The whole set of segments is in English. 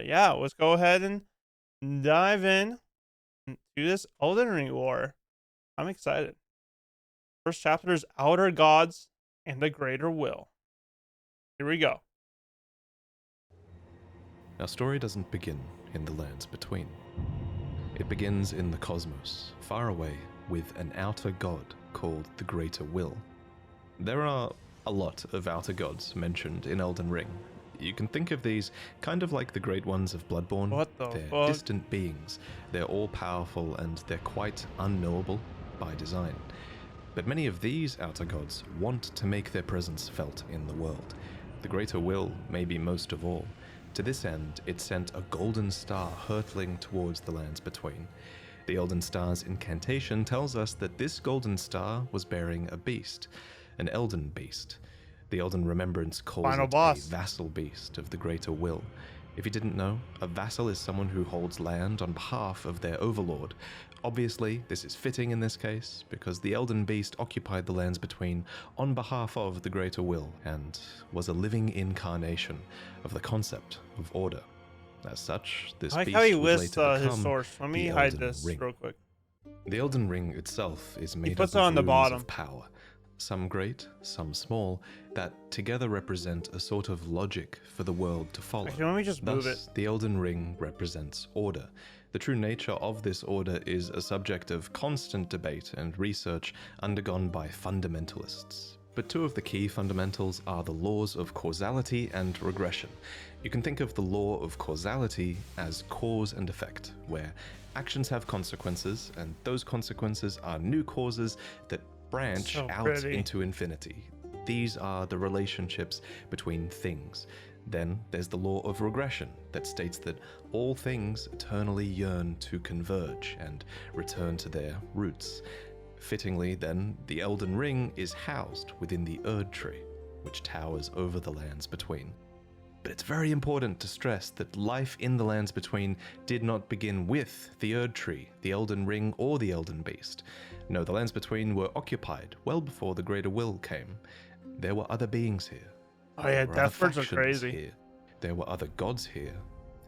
Yeah, let's go ahead and dive in to this Elden Ring lore. I'm excited. First chapter is Outer Gods and the Greater Will. Here we go. Our story doesn't begin in the lands between. It begins in the cosmos, far away, with an outer god called the Greater Will. There are a lot of outer gods mentioned in Elden Ring. You can think of these kind of like the Great Ones of Bloodborne. What the They're fuck? distant beings, they're all-powerful, and they're quite unknowable by design. But many of these outer gods want to make their presence felt in the world. The Greater Will, maybe most of all. To this end, it sent a golden star hurtling towards the lands between. The Elden Star's incantation tells us that this golden star was bearing a beast, an Elden beast. The Elden Remembrance calls Final it boss. a vassal beast of the Greater Will. If you didn't know, a vassal is someone who holds land on behalf of their overlord. Obviously, this is fitting in this case, because the Elden Beast occupied the lands between on behalf of the Greater Will, and was a living incarnation of the concept of order. As such, this I like beast how he would lists later his become source. Let me the hide Elden this Ring. real quick. The Elden Ring itself is made puts up it of on the runes bottom. of power, some great, some small, that together represent a sort of logic for the world to follow. Actually, let me just move Thus, it. the Elden Ring represents order. The true nature of this order is a subject of constant debate and research undergone by fundamentalists. But two of the key fundamentals are the laws of causality and regression. You can think of the law of causality as cause and effect, where actions have consequences, and those consequences are new causes that branch So out pretty. into infinity. These are the relationships between things. Then there's the law of regression that states that all things eternally yearn to converge and return to their roots. Fittingly, then, the Elden Ring is housed within the Erd Tree, which towers over the lands between. But it's very important to stress that life in the lands between did not begin with the Erd Tree, the Elden Ring, or the Elden Beast. No, the lands between were occupied well before the Greater Will came. There were other beings here. Oh yeah, There were other death birds are factions crazy. here. There were other gods here.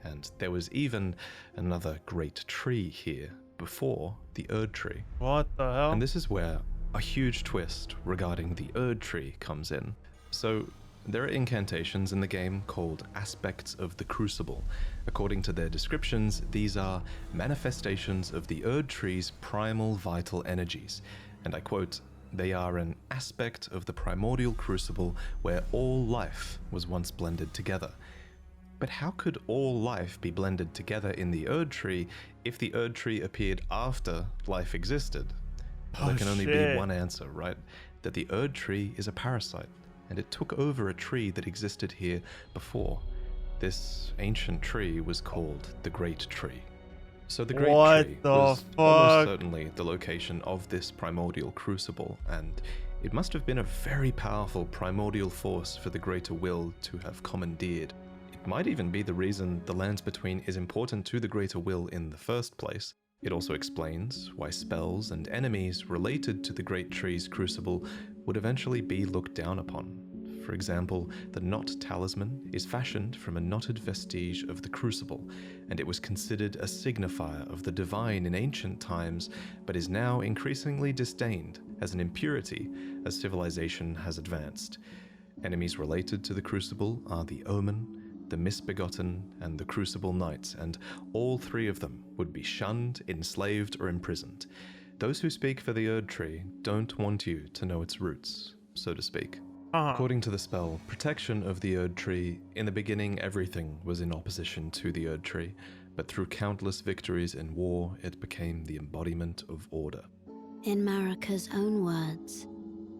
And there was even another great tree here before the Erd Tree. What the hell? And this is where a huge twist regarding the Erd Tree comes in. So, there are incantations in the game called Aspects of the Crucible. According to their descriptions, these are manifestations of the Erd Tree's primal vital energies. And I quote, "They are an aspect of the primordial crucible where all life was once blended together." But how could all life be blended together in the Erd Tree if the Erd Tree appeared after life existed? Well, there can only be one answer, right? That the Erd Tree is a parasite, and it took over a tree that existed here before. This ancient tree was called the Great Tree. So the Great What Tree the was fuck? almost certainly the location of this primordial crucible, and it must have been a very powerful primordial force for the Greater Will to have commandeered. It might even be the reason the lands between is important to the Greater Will in the first place. It also explains why spells and enemies related to the Great Tree's crucible would eventually be looked down upon. For example, the Knot Talisman is fashioned from a knotted vestige of the crucible, and it was considered a signifier of the divine in ancient times, but is now increasingly disdained as an impurity as civilization has advanced. Enemies related to the crucible are the Omen, the Misbegotten, and the Crucible Knights, and all three of them would be shunned, enslaved, or imprisoned. Those who speak for the Erd Tree don't want you to know its roots, so to speak. According to the spell, Protection of the Erd Tree, in the beginning everything was in opposition to the Erd Tree, but through countless victories in war, it became the embodiment of order. In Marika's own words,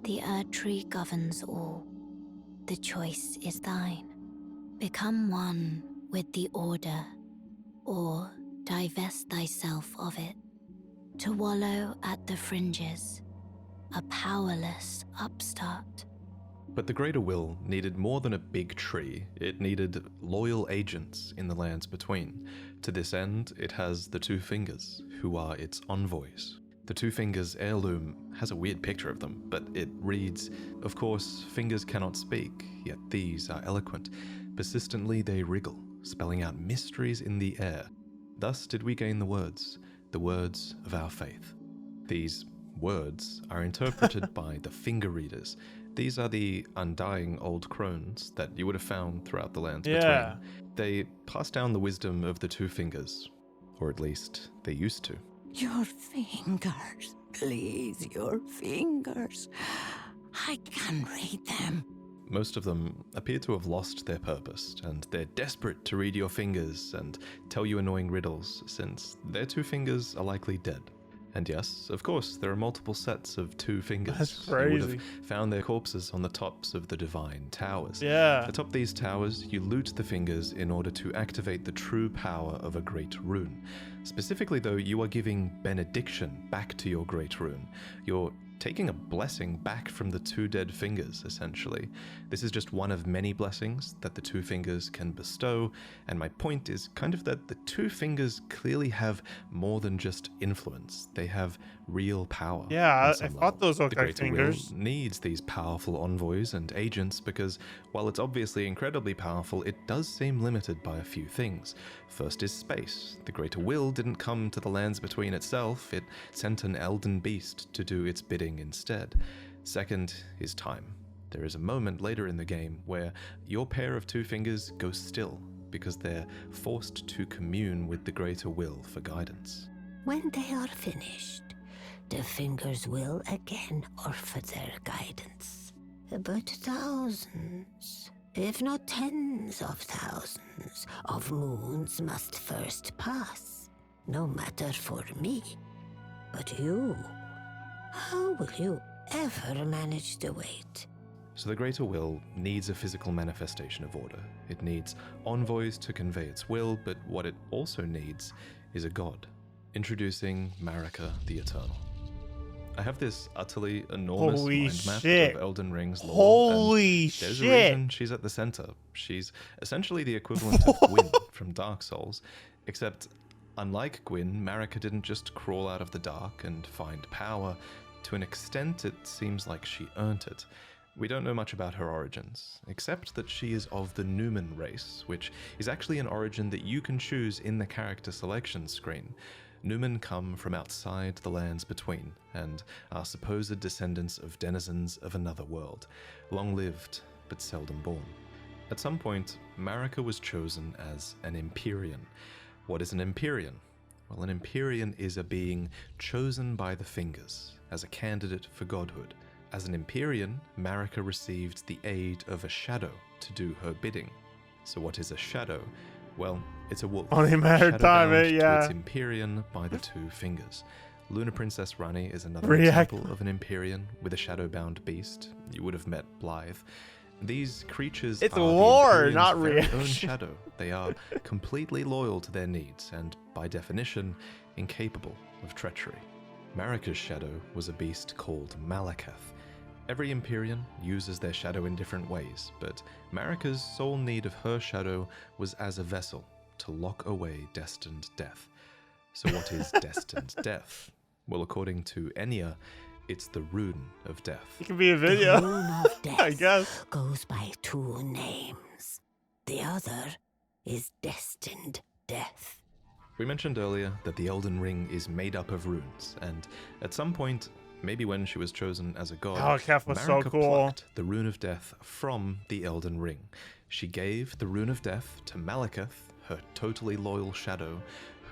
the Erd Tree governs all. The choice is thine. Become one with the order, or divest thyself of it, to wallow at the fringes, a powerless upstart. But the Greater Will needed more than a big tree. It needed loyal agents in the lands between. To this end, it has the Two Fingers, who are its envoys. The Two Fingers heirloom has a weird picture of them, but it reads, "Of course, fingers cannot speak, yet these are eloquent. Persistently they wriggle, spelling out mysteries in the air. Thus did we gain the words of our faith. These words are interpreted by the finger readers. These are the undying old crones that you would have found throughout the lands Yeah. between. They pass down the wisdom of the two fingers, or at least they used to. Your fingers, please, your fingers. I can read them. Most of them appear to have lost their purpose, and they're desperate to read your fingers and tell you annoying riddles, since their two fingers are likely dead. And yes, of course, there are multiple sets of two fingers. That's You would crazy. have found their corpses on the tops of the divine towers. Yeah. Atop these towers, you loot the fingers in order to activate the true power of a great rune. Specifically, though, you are giving benediction back to your great rune. You're taking a blessing back from the two dead fingers, essentially. This is just one of many blessings that the two fingers can bestow, and my point is kind of that the two fingers clearly have more than just influence. They have real power. Yeah, on I some thought level. those looked The like Greater fingers. Will needs these powerful envoys and agents because, while it's obviously incredibly powerful, it does seem limited by a few things. First is space. The Greater Will didn't come to the lands between itself, it sent an elden beast to do its bidding instead. Second is time. There is a moment later in the game where your pair of two fingers go still because they're forced to commune with the Greater Will for guidance. When they are finished, the fingers will again offer their guidance. But thousands, if not tens of thousands, of moons must first pass. No matter for me. But you, how will you ever manage the wait? So the Greater Will needs a physical manifestation of order. It needs envoys to convey its will, but what it also needs is a god. Introducing Marika the Eternal. I have this utterly enormous Holy mind map shit. of Elden Ring's lore. Holy and there's a shit. reason she's at the center. She's essentially the equivalent of Gwyn from Dark Souls, except unlike Gwyn, Marika didn't just crawl out of the dark and find power. To an extent, it seems like she earned it. We don't know much about her origins, except that she is of the Numen race, which is actually an origin that you can choose in the character selection screen. Numen come from outside the lands between, and are supposed descendants of denizens of another world, long-lived but seldom born. At some point, Marika was chosen as an Empyrean. What is an Empyrean? Well, an Empyrean is a being chosen by the fingers as a candidate for godhood. As an Empyrean, Marika received the aid of a shadow to do her bidding. So what is a shadow? Well, it's a wolf. Only a matter of time, shadowbound to yeah. its Empyrean by the two fingers. Lunar Princess Rani is another React. example of an Empyrean with a shadowbound beast. You would have met Blythe. These creatures It's are lore, the not Empyrean's very own reaction. shadow. They are completely loyal to their needs and, by definition, incapable of treachery. Marika's shadow was a beast called Malakath. Every Empyrean uses their shadow in different ways, but Marika's sole need of her shadow was as a vessel to lock away destined death. So what is destined death? Well, according to Enya, it's the rune of death. It could be a The video. rune of death I guess. goes by two names. The other is destined death. We mentioned earlier that the Elden Ring is made up of runes, and at some point, maybe when she was chosen as a god, Oh, Kef was so Marika cool. plucked the rune of death from the Elden Ring. She gave the rune of death to Malakath, her totally loyal shadow,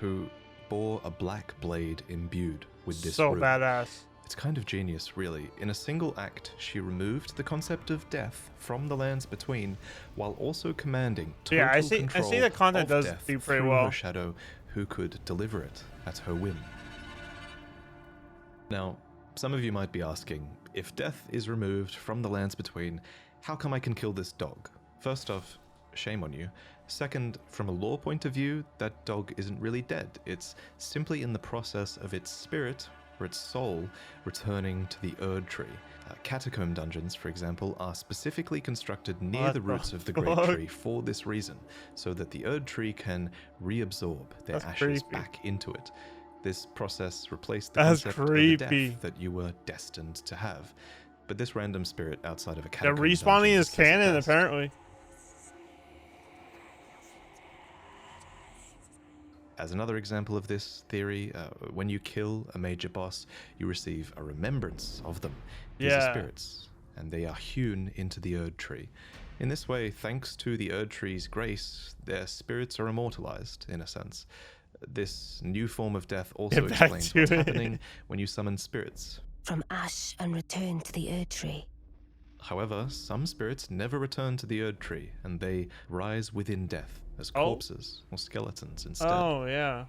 who bore a black blade imbued with this So rune. badass. It's kind of genius, really. In a single act, she removed the concept of death from the lands between, while also commanding total Yeah, I see control the content of does death do pretty through well. her shadow, who could deliver it at her whim. Now, some of you might be asking, if death is removed from the lands between, how come I can kill this dog? First off, shame on you. Second, from a lore point of view, that dog isn't really dead. It's simply in the process of its spirit, or its soul, returning to the Erd Tree. Catacomb dungeons, for example, are specifically constructed near What the the roots of the Great fuck? Tree for this reason, so that the Erd Tree can reabsorb their That's ashes creepy. back into it. This process replaced the That's concept of a creepy. death that you were destined to have. But this random spirit outside of a The catacomb respawning dungeon is says it canon, best. apparently. As another example of this theory, when you kill a major boss, you receive a remembrance of them. These are Yeah. spirits, and they are hewn into the Erd Tree. In this way, thanks to the Erd Tree's grace, their spirits are immortalized, in a sense. This new form of death also Get back explains to what's it. happening when you summon spirits. From ash and return to the Erd Tree. However, some spirits never return to the Erd Tree, and they rise within death as Oh. corpses or skeletons instead. Oh, yeah.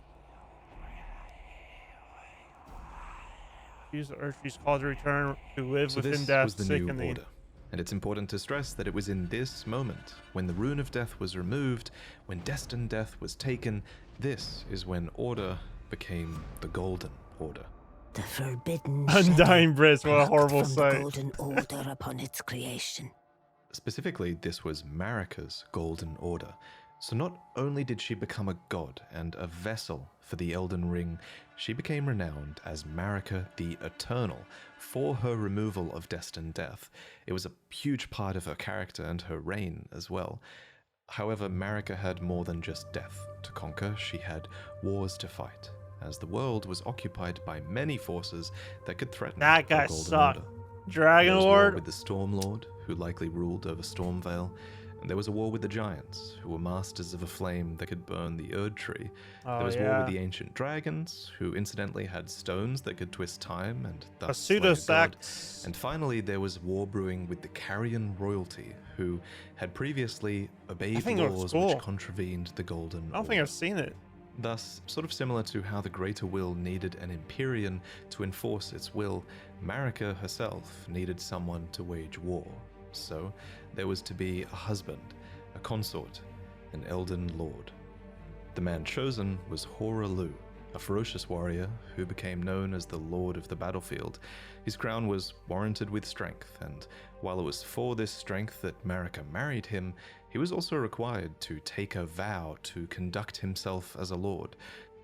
Use the Earth Tree's call to return to live So within this death, was the sick new and the order. And it's important to stress that it was in this moment, when the rune of death was removed, when destined death was taken, this is when order became the Golden Order. The forbidden Undying Brits, what a plucked horrible from sight. the Golden Order upon its creation. Specifically, this was Marika's Golden Order. So not only did she become a god and a vessel for the Elden Ring, she became renowned as Marika the Eternal for her removal of destined death. It was a huge part of her character and her reign as well. However, Marika had more than just death to conquer. She had wars to fight, as the world was occupied by many forces that could threaten That the guy Golden sucked. Order. Dragon There was war Lord. with the Storm Lord, who likely ruled over Stormvale, and there was a war with the Giants, who were masters of a flame that could burn the Erd Tree. Oh, There was yeah. war with the Ancient Dragons, who incidentally had stones that could twist time and A thus slay a god. pseudo-sax. And finally, there was war brewing with the Carrion royalty, who had previously obeyed think it looks laws cool. which contravened the Golden I don't think I've seen it. Thus, sort of similar to how the Greater Will needed an Empyrean to enforce its will, Marika herself needed someone to wage war. So, there was to be a husband, a consort, an Elden Lord. The man chosen was Horalu, a ferocious warrior who became known as the Lord of the Battlefield. His crown was warranted with strength, and while it was for this strength that Marika married him, he was also required to take a vow to conduct himself as a lord.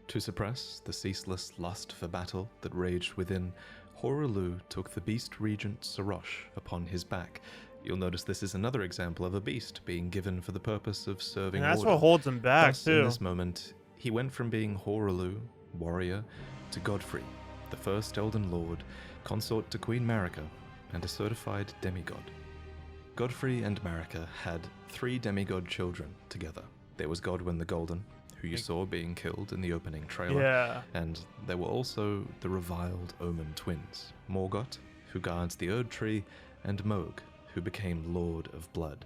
To suppress the ceaseless lust for battle that raged within, Horalu took the beast regent Sarosh upon his back. You'll notice this is another example of a beast being given for the purpose of serving And that's order. what holds him back, Thus, in too. this moment, he went from being Horalu, warrior, to Godfrey, the first Elden Lord, consort to Queen Marika, and a certified demigod. Godfrey and Marika had 3 demigod children together. There was Godwyn the Golden, who you saw being killed in the opening trailer, Yeah. and there were also the reviled Omen twins, Morgoth, who guards the Erd Tree, and Mohg, who became Lord of Blood.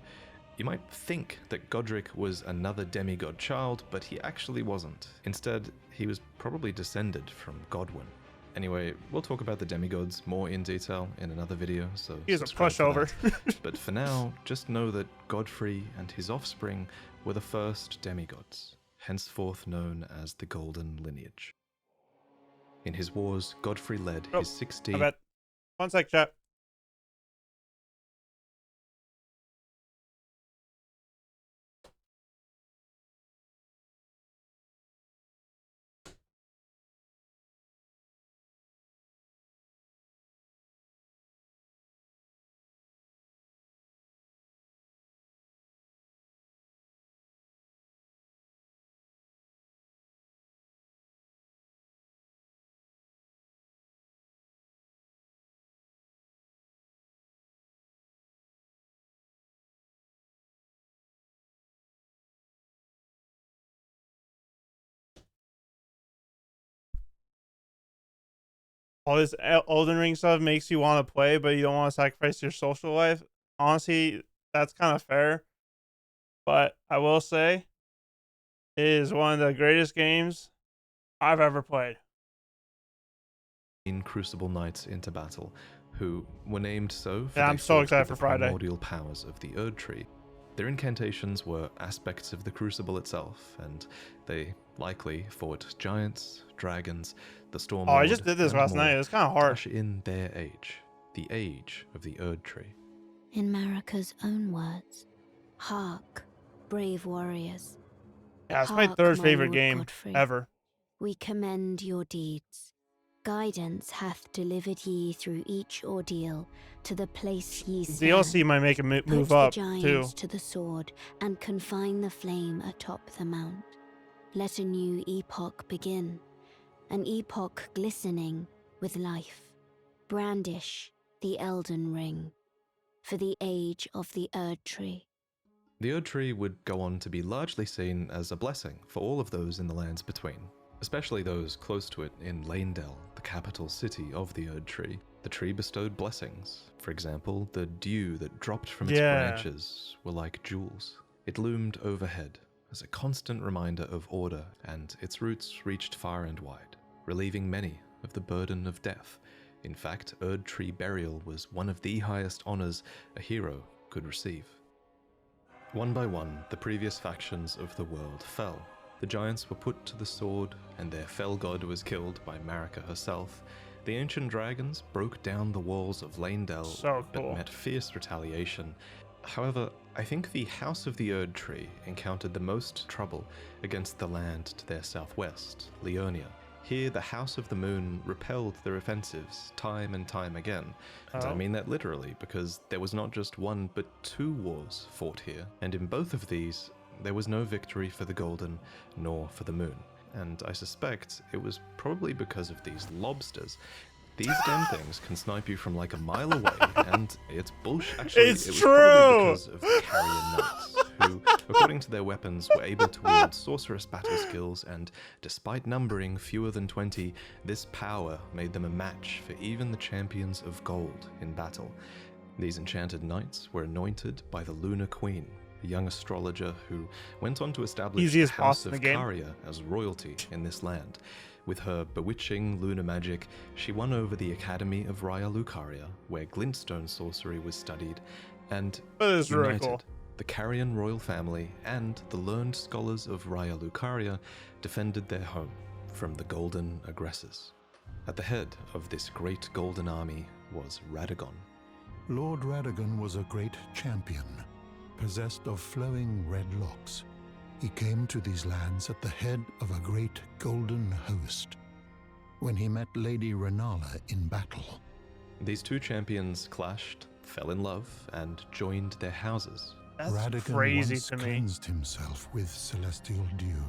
You might think that Godric was another demigod child, but he actually wasn't. Instead, he was probably descended from Godwyn. Anyway, we'll talk about the demigods more in detail in another video, so He's a subscribe for pushover. that. But for now, just know that Godfrey and his offspring were the first demigods, henceforth known as the Golden Lineage. In his wars, Godfrey led Oh, his 60... I bet. 1 sec, chat. All this Elden Ring stuff makes you want to play, but you don't want to sacrifice your social life. Honestly, that's kind of fair. But I will say, it is one of the greatest games I've ever played. Crucible Knights into battle, who were named so for Yeah, they I'm so fought excited with for the Friday. primordial powers of the Erd Tree. Their incantations were aspects of the Crucible itself, and they likely fought giants, dragons, the Storm Oh, I Lord, just did this and last more night. It was kind of to hard. usher in their age, the age of the Erd Tree. In Marika's own words, hark, brave warriors. Yeah, it's my Hark, third my favorite Lord game Godfrey. ever. We commend your deeds. Guidance hath delivered ye through each ordeal to the place ye stand. DLC might make it move Put up the too. giants to the sword and confine the flame atop the mount. let a new epoch begin, an epoch glistening with life. Brandish the Elden Ring for the age of the Erd Tree. The Erd Tree would go on to be largely seen as a blessing for all of those in the lands between, especially those close to it in Leyndell, the capital city of the Erd Tree. The tree bestowed blessings. For example, the dew that dropped from its branches were like jewels. It loomed overhead as a constant reminder of order, and its roots reached far and wide, relieving many of the burden of death. In fact, Erd Tree burial was one of the highest honors a hero could receive. One by one, the previous factions of the world fell. The giants were put to the sword, and their fell god was killed by Marika herself. The ancient dragons broke down the walls of Leyndell, but met fierce retaliation. However, I think the House of the Erd Tree encountered the most trouble against the land to their southwest, Leonia. Here, the House of the Moon repelled their offensives time and time again. And I mean that literally, because there was not just one, but 2 wars fought here. And in both of these, there was no victory for the Golden, nor for the Moon. And I suspect it was probably because of these lobsters. These damn things can snipe you from like a mile away, and it's bullshit. Actually, it was probably because of the Carrion Knights, who, according to their weapons, were able to wield sorceress battle skills, and despite numbering fewer than 20, this power made them a match for even the champions of gold in battle. These enchanted knights were anointed by the Lunar Queen, a young astrologer who went on to establish the House of Caria as royalty in this land. With her bewitching lunar magic, she won over the Academy of Raya Lucaria, where glintstone sorcery was studied, and united the Carian royal family and the learned scholars of Raya Lucaria defended their home from the golden aggressors. At the head of this great golden army was Radagon. Lord Radagon was a great champion, possessed of flowing red locks. He came to these lands at the head of a great golden host when he met Lady Renala in battle. These 2 champions clashed, fell in love, and joined their houses. That's Radagon crazy once to me. cleansed himself with celestial dew,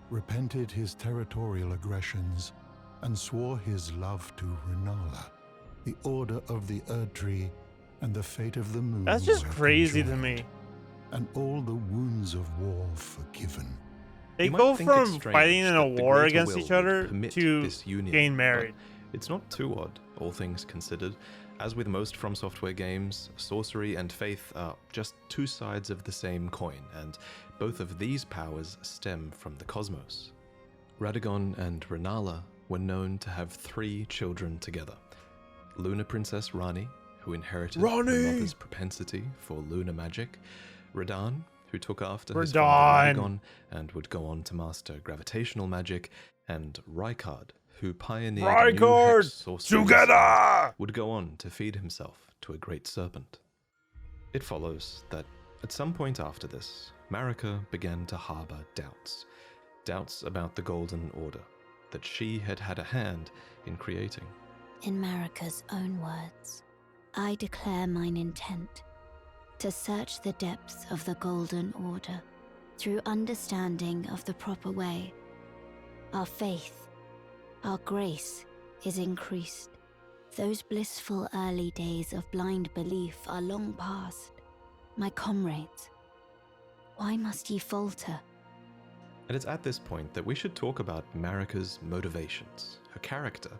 repented his territorial aggressions, and swore his love to Renala. The order of the Erd Tree and the fate of the moon. That's just were crazy to conjoined, me. and all the wounds of war forgiven. They go from fighting in a war against each other to getting married. It's not too odd, all things considered. As with most From Software games, sorcery and faith are just 2 sides of the same coin, and both of these powers stem from the cosmos. Radagon and Renala were known to have 3 children together. Lunar Princess Rani, who inherited her mother's propensity for lunar magic, Radahn, who took after his father Radagon and would go on to master gravitational magic, and Rykard, who pioneered new hex sorcery and would go on to feed himself to a great serpent. It follows that at some point after this, Marika began to harbor doubts about the Golden Order that she had had a hand in creating. In Marika's own words, I declare mine intent to search the depths of the Golden Order through understanding of the proper way. Our faith, our grace is increased. Those blissful early days of blind belief are long past. My comrades, why must ye falter? And it's at this point that we should talk about Marika's motivations, her character.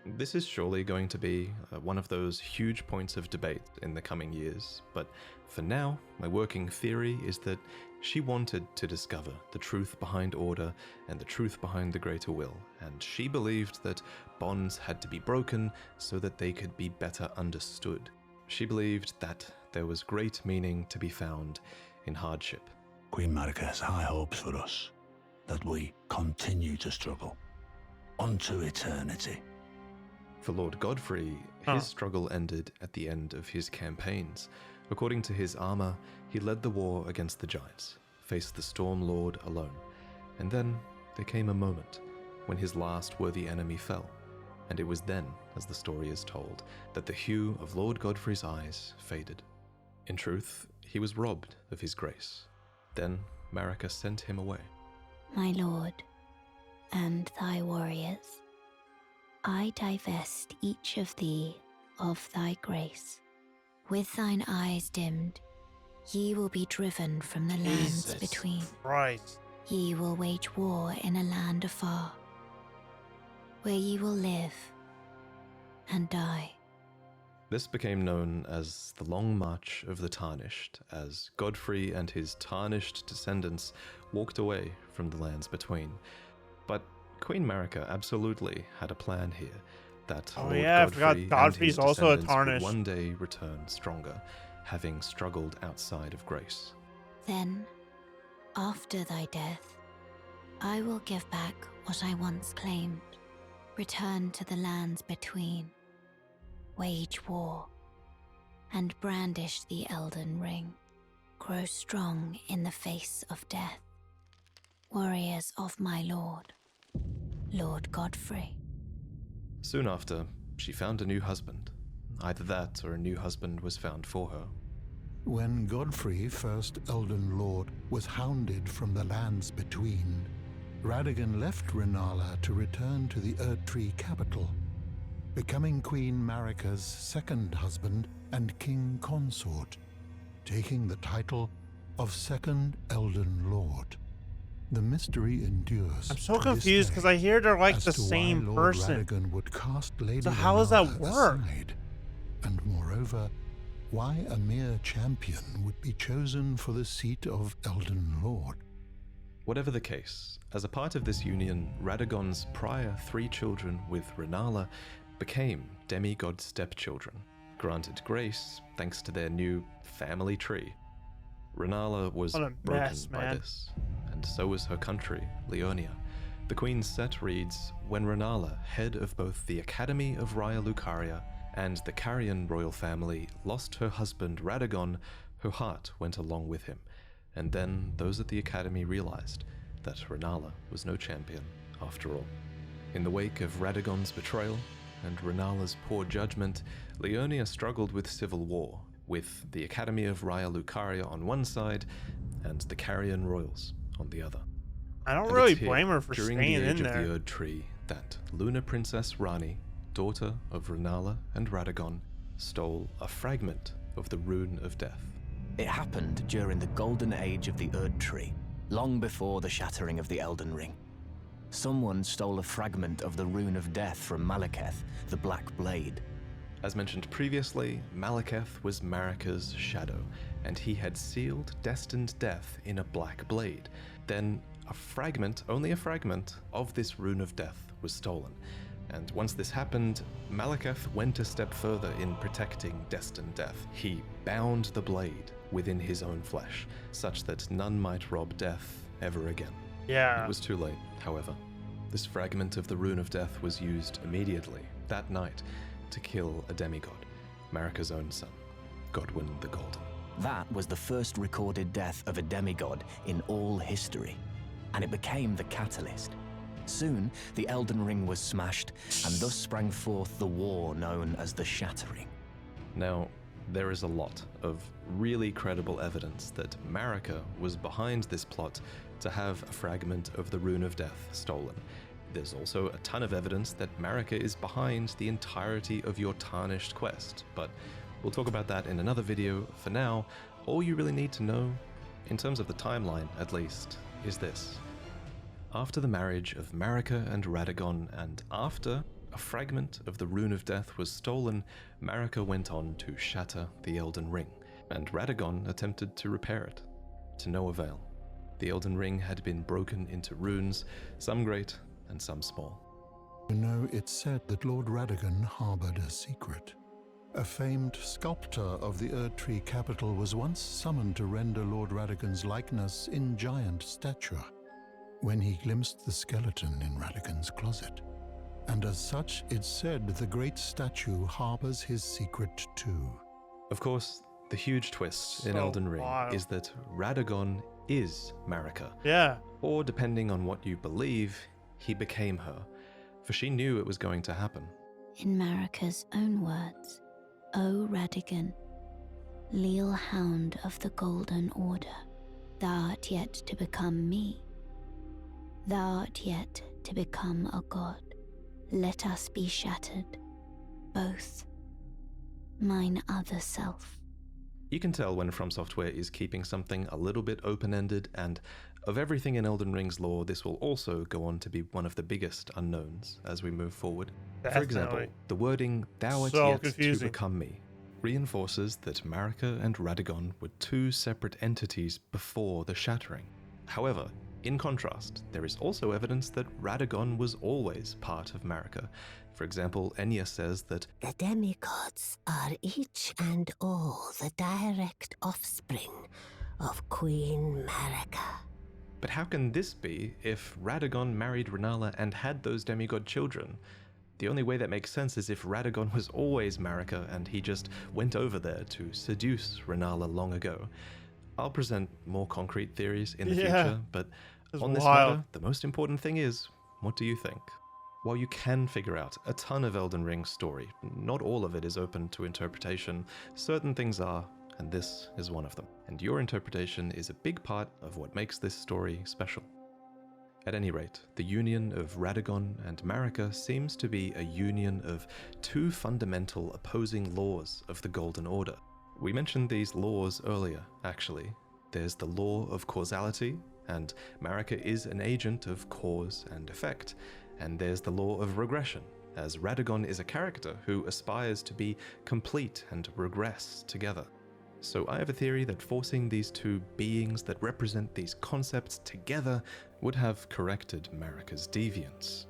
This is surely going to be one of those huge points of debate in the coming years, but for now, my working theory is that she wanted to discover the truth behind order and the truth behind the greater will, and she believed that bonds had to be broken so that they could be better understood. She believed that there was great meaning to be found in hardship. Queen Marika has high hopes for us, that we continue to struggle unto eternity. For Lord Godfrey, his struggle ended at the end of his campaigns. According to his armor, he led the war against the giants, faced the Storm Lord alone, and then there came a moment when his last worthy enemy fell, and it was then, as the story is told, that the hue of Lord Godfrey's eyes faded. In truth, he was robbed of his grace. Then Marika sent him away. My lord, and thy warriors, I divest each of thee of thy grace. With thine eyes dimmed, ye will be driven from the lands Jesus between. Christ. Ye will wage war in a land afar, where ye will live and die. This became known as the Long March of the Tarnished, as Godfrey and his tarnished descendants walked away from the lands between. But Queen Marika absolutely had a plan here, that Oh Lord yeah, I forgot Godfrey and Godfrey's his also a descendants tarnished. would one day return stronger, having struggled outside of grace. Then, after thy death, I will give back what I once claimed, return to the lands between, wage war, and brandish the Elden Ring, grow strong in the face of death. Warriors of my lord, Lord Godfrey. Soon after, she found a new husband. Either that or a new husband was found for her. When Godfrey, first Elden Lord, was hounded from the lands between, Radagon left Rennala to return to the Erdtree capital, becoming Queen Marika's second husband and king consort, taking the title of Second Elden Lord. The mystery endures. I'm so to this confused day because I hear they're like as the to why same Lord person. Radagon would cast Lady So how does that Rennala work? aside, and moreover, why a mere champion would be chosen for the seat of Elden Lord. Whatever the case, as a part of this union, Radagon's prior 3 children with Rennala became demigod stepchildren, granted grace thanks to their new family tree. Rennala was What a broken mess, by man. this, and so was her country, Leonia. The Queen's set reads, when Rennala, head of both the Academy of Raya Lucaria and the Carian royal family, lost her husband Radagon, her heart went along with him, and then those at the Academy realized that Rennala was no champion after all. In the wake of Radagon's betrayal and Rennala's poor judgment, Leonia struggled with civil war, with the Academy of Raya Lucaria on one side and the Carian royals on the other. I don't And really it's here, blame her for during staying the age in of there. the Erd Tree, that Luna Princess Rani, daughter of Rennala and Radagon, stole a fragment of the Rune of Death. It happened during the golden age of the Erd Tree, long before the shattering of the Elden Ring. Someone stole a fragment of the Rune of Death from Malekith, the Black Blade. As mentioned previously, Malekith was Marika's shadow, and he had sealed destined death in a black blade. Then a fragment, only a fragment, of this Rune of Death was stolen. And once this happened, Malekith went a step further in protecting destined death. He bound the blade within his own flesh, such that none might rob death ever again. Yeah. It was too late, however. This fragment of the Rune of Death was used immediately, that night, to kill a demigod, Marika's own son, Godwyn the Golden. That was the first recorded death of a demigod in all history, and it became the catalyst. Soon, the Elden Ring was smashed, and thus sprang forth the war known as the Shattering. Now, there is a lot of really credible evidence that Marika was behind this plot to have a fragment of the Rune of Death stolen. There's also a ton of evidence that Marika is behind the entirety of your tarnished quest, but we'll talk about that in another video. For now, all you really need to know, in terms of the timeline at least, is this. After the marriage of Marika and Radagon, and after a fragment of the Rune of Death was stolen, Marika went on to shatter the Elden Ring, and Radagon attempted to repair it, to no avail. The Elden Ring had been broken into runes, some great and some small. You know, it's said that Lord Radagon harbored a secret. A famed sculptor of the Erdtree capital was once summoned to render Lord Radagon's likeness in giant stature, when he glimpsed the skeleton in Radagon's closet. And as such, it's said the great statue harbors his secret too. Of course, the huge twist in So Elden Ring wild. is that Radagon is Marika, Yeah. or depending on what you believe, he became her, for she knew it was going to happen. In Marika's own words, O Radagon, leal hound of the Golden Order, thou art yet to become me. Thou art yet to become a god. Let us be shattered, both. Mine other self. You can tell when From Software is keeping something a little bit open-ended, and of everything in Elden Ring's lore, this will also go on to be one of the biggest unknowns as we move forward. For example, Definitely. the wording, "thou art So yet confusing. to become me," reinforces that Marika and Radagon were two separate entities before the Shattering. However, in contrast, there is also evidence that Radagon was always part of Marika. For example, Enya says that The demigods are each and all the direct offspring of Queen Marika. but how can this be if Radagon married Renala and had those demigod children? The only way that makes sense is if Radagon was always Marika and he just went over there to seduce Renala long ago. I'll present more concrete theories in the future, but That's on this wild. matter, the most important thing is, what do you think? While you can figure out a ton of Elden Ring's story, not all of it is open to interpretation. Certain things are, and this is one of them. And your interpretation is a big part of what makes this story special. At any rate, the union of Radagon and Marika seems to be a union of two fundamental opposing laws of the Golden Order. We mentioned these laws earlier, actually. There's the law of causality, and Marika is an agent of cause and effect. And there's the law of regression, as Radagon is a character who aspires to be complete and regress together. So I have a theory that forcing these two beings that represent these concepts together would have corrected Marika's deviance.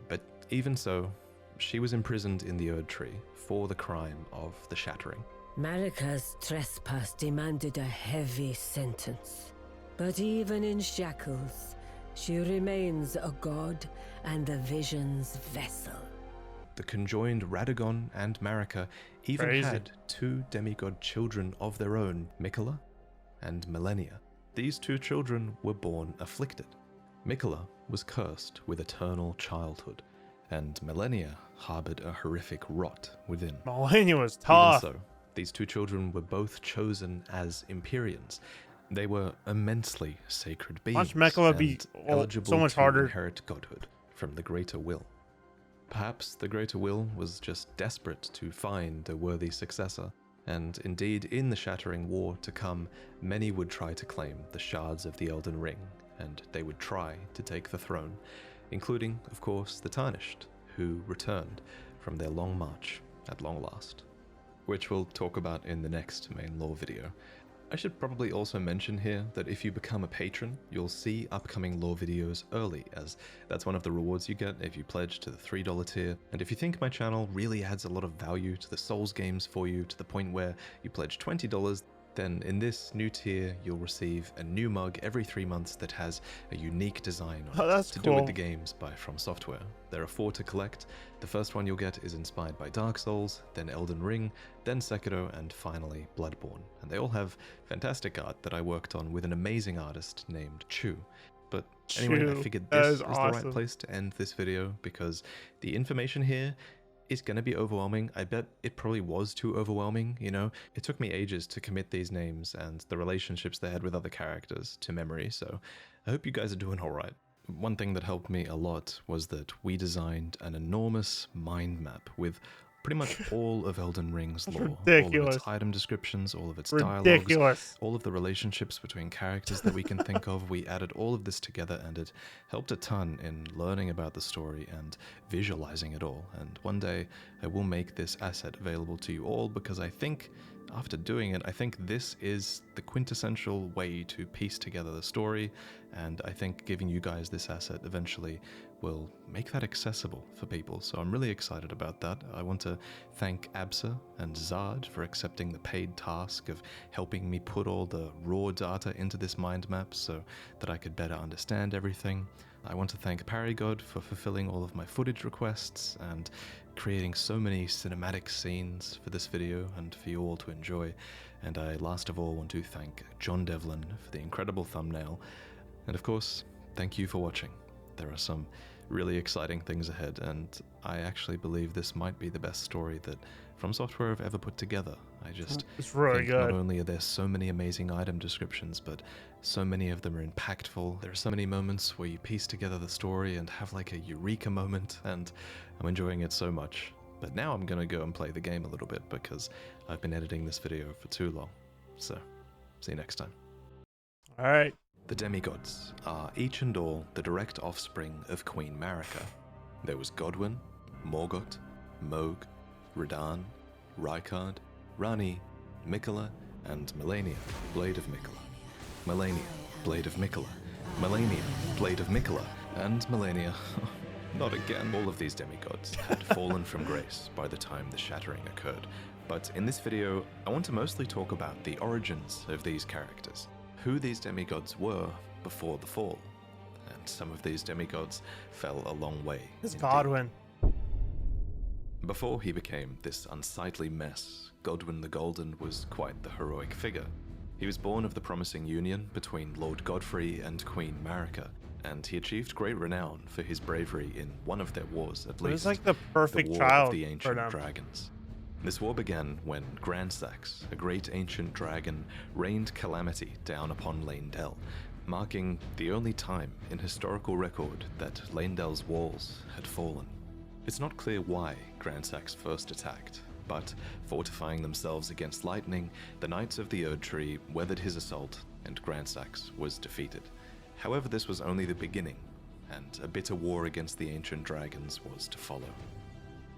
But even so, she was imprisoned in the Erd Tree for the crime of the Shattering. Marika's trespass demanded a heavy sentence. But even in shackles, she remains a god and the vision's vessel. The conjoined Radagon and Marika even Crazy. had two demigod children of their own, Mikola and Millennia. These two children were born afflicted. Mikola was cursed with eternal childhood, and Millennia harbored a horrific rot within. Millennia was Even tough. so, these two children were both chosen as Empyreans. They were immensely sacred beings, Watch Mikola be and eligible so much to harder. inherit godhood from the Greater Will. Perhaps the Greater Will was just desperate to find a worthy successor, and indeed in the Shattering War to come, many would try to claim the shards of the Elden Ring, and they would try to take the throne, including, of course, the Tarnished, who returned from their long march at long last, which we'll talk about in the next main lore video. I should probably also mention here that if you become a patron, you'll see upcoming lore videos early, as that's one of the rewards you get if you pledge to the $3 tier. And if you think my channel really adds a lot of value to the Souls games for you to the point where you pledge $20, then in this new tier, you'll receive a new mug every 3 months that has a unique design on Oh, it that's to do with cool. the games by From Software. There are 4 to collect. The first one you'll get is inspired by Dark Souls, then Elden Ring, then Sekiro, and finally Bloodborne. And they all have fantastic art that I worked on with an amazing artist named Chu. But anyway, I Chu, figured that this is is the awesome. right place to end this video because the information here is going to be overwhelming. I bet it probably was too overwhelming, you know? It took me ages to commit these names and the relationships they had with other characters to memory, so I hope you guys are doing alright. One thing that helped me a lot was that we designed an enormous mind map with pretty much all of Elden Ring's lore. All of ridiculous. its item descriptions, all of its dialogues, Ridiculous. all of the relationships between characters that we can think of. We added all of this together and it helped a ton in learning about the story and visualizing it all. And one day I will make this asset available to you all because I think after doing it, I think this is the quintessential way to piece together the story, and I think giving you guys this asset eventually will make that accessible for people. So I'm really excited about that. I want to thank Absa and Zard for accepting the paid task of helping me put all the raw data into this mind map so that I could better understand everything. I want to thank Paragod for fulfilling all of my footage requests and creating so many cinematic scenes for this video and for you all to enjoy. And I last of all want to thank John Devlin for the incredible thumbnail. And of course, thank you for watching. There are some really exciting things ahead, and I actually believe this might be the best story that From Software have ever put together. It's really think good. not only are there so many amazing item descriptions, but so many of them are impactful. There are so many moments where you piece together the story and have like a eureka moment, and I'm enjoying it so much. But now I'm gonna go and play the game a little bit because I've been editing this video for too long. So, see you next time. All right. The demigods are each and all the direct offspring of Queen Marika. There was Godwyn, Morgoth, Mohg, Radahn, Rykard, Rani, Mikola, and Melania, Blade of Mikola. Melania, Blade of Mikola. Melania, Blade of Mikola. And Melania, not again. All of these demigods had fallen from grace by the time the shattering occurred. But in this video, I want to mostly talk about the origins of these characters, who these demigods were before the fall. And some of these demigods fell a long way. It's indeed. Godwyn. Before he became this unsightly mess, Godwyn the Golden was quite the heroic figure. He was born of the promising union between Lord Godfrey and Queen Marika, and he achieved great renown for his bravery in one of their wars, at He was least, like the perfect the War child of the for Ancient them. Dragons. This war began when Grandsax, a great ancient dragon, rained calamity down upon Leyndell, marking the only time in historical record that Leyndell's walls had fallen. It's not clear why Grandsax first attacked, but fortifying themselves against lightning, the Knights of the Erdtree weathered his assault and Grandsax was defeated. However, this was only the beginning, and a bitter war against the ancient dragons was to follow.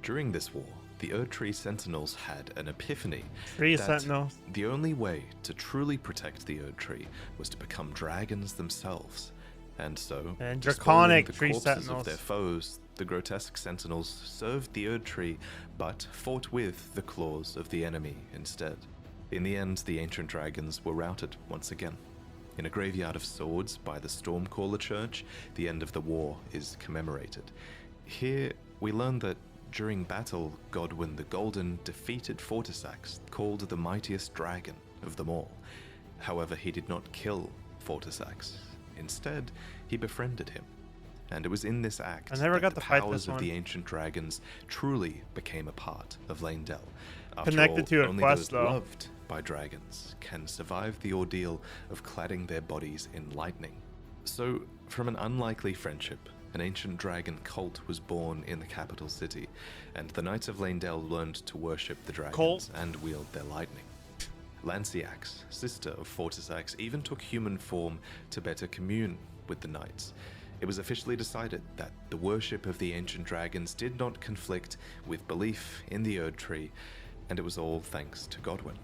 During this war, the Erdtree Sentinels had an epiphany Tree that Sentinels. the only way to truly protect the Erdtree was to become dragons themselves. And so, And despoiling draconic the tree corpses sentinels. of their foes, the grotesque sentinels served the Erdtree, but fought with the claws of the enemy instead. In the end, the ancient dragons were routed once again. In a graveyard of swords by the Stormcaller Church, the end of the war is commemorated. Here, we learn that during battle, Godwyn the Golden defeated Fortisax, called the mightiest dragon of them all. However, he did not kill Fortisax. Instead, he befriended him. And it was in this act I never that got the to fight powers this of one. the ancient dragons truly became a part of Leyndell. After Connected all, to a only quest, those though. loved by dragons can survive the ordeal of cladding their bodies in lightning. So, from an unlikely friendship, an ancient dragon cult was born in the capital city, and the Knights of Leyndell learned to worship the dragons Cult? and wield their lightning. Lanciax, sister of Fortisax, even took human form to better commune with the knights. It was officially decided that the worship of the ancient dragons did not conflict with belief in the Erdtree, and it was all thanks to Godwyn,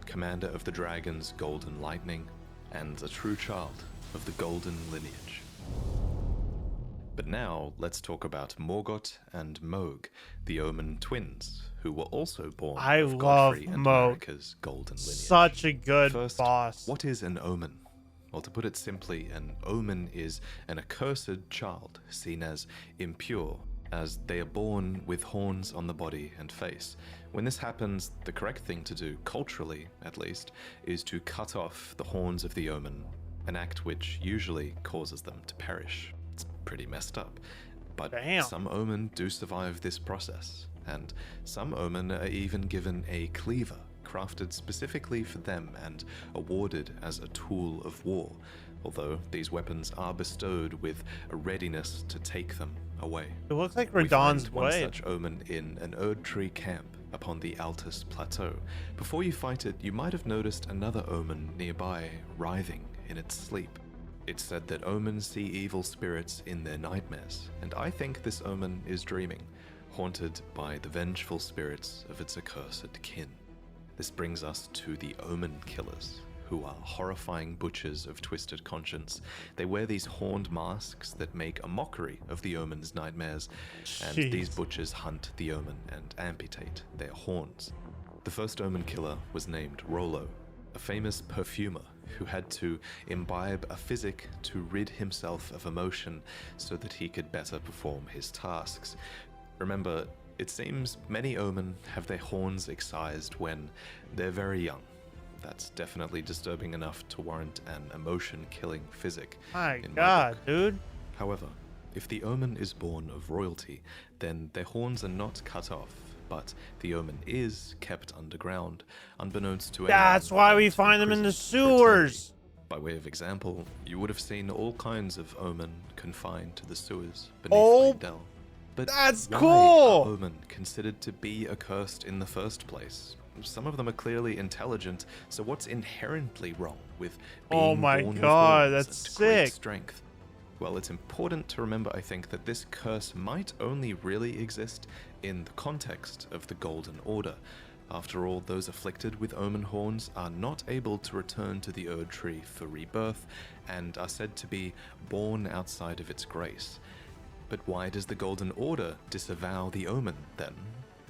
commander of the dragon's golden lightning, and a true child of the golden lineage. But now, let's talk about Morgoth and Mohg, the Omen twins, who were also born I of love Godfrey and Mohg. Marika's golden lineage. Such a good First, boss. what is an omen? Well, to put it simply, an omen is an accursed child seen as impure, as they are born with horns on the body and face. When this happens, the correct thing to do, culturally at least, is to cut off the horns of the omen, an act which usually causes them to perish. It's pretty messed up. But Damn. some omen do survive this process, and some omen are even given a cleaver, crafted specifically for them and awarded as a tool of war, although these weapons are bestowed with a readiness to take them away. It looks like We Radahn's find one blade. such omen in an Erdtree camp upon the Altus Plateau. Before you fight it, you might have noticed another omen nearby, writhing in its sleep. It's said that omens see evil spirits in their nightmares, and I think this omen is dreaming, haunted by the vengeful spirits of its accursed kin. This brings us to the Omen Killers, who are horrifying butchers of twisted conscience. They wear these horned masks that make a mockery of the Omen's nightmares, and Jeez. these butchers hunt the Omen and amputate their horns. The first Omen Killer was named Rollo, a famous perfumer who had to imbibe a physic to rid himself of emotion so that he could better perform his tasks. Remember, it seems many Omen have their horns excised when they're very young. That's definitely disturbing enough to warrant an emotion-killing physic. My in my God, book. dude. However, if the Omen is born of royalty, then their horns are not cut off, but the omen is kept underground, unbeknownst to anyone. That's why we and find them in the imprisoned for eternity. sewers. By way of example, you would have seen all kinds of omen confined to the sewers beneath Oh, Leyndell. But that's why cool! are omen considered to be accursed in the first place? Some of them are clearly intelligent, so what's inherently wrong with being Oh my born with God, horns that's and great sick. strength? Well, it's important to remember, I think, that this curse might only really exist in the context of the Golden Order. After all, those afflicted with omen horns are not able to return to the Erd Tree for rebirth, and are said to be born outside of its grace. But why does the Golden Order disavow the omen, then?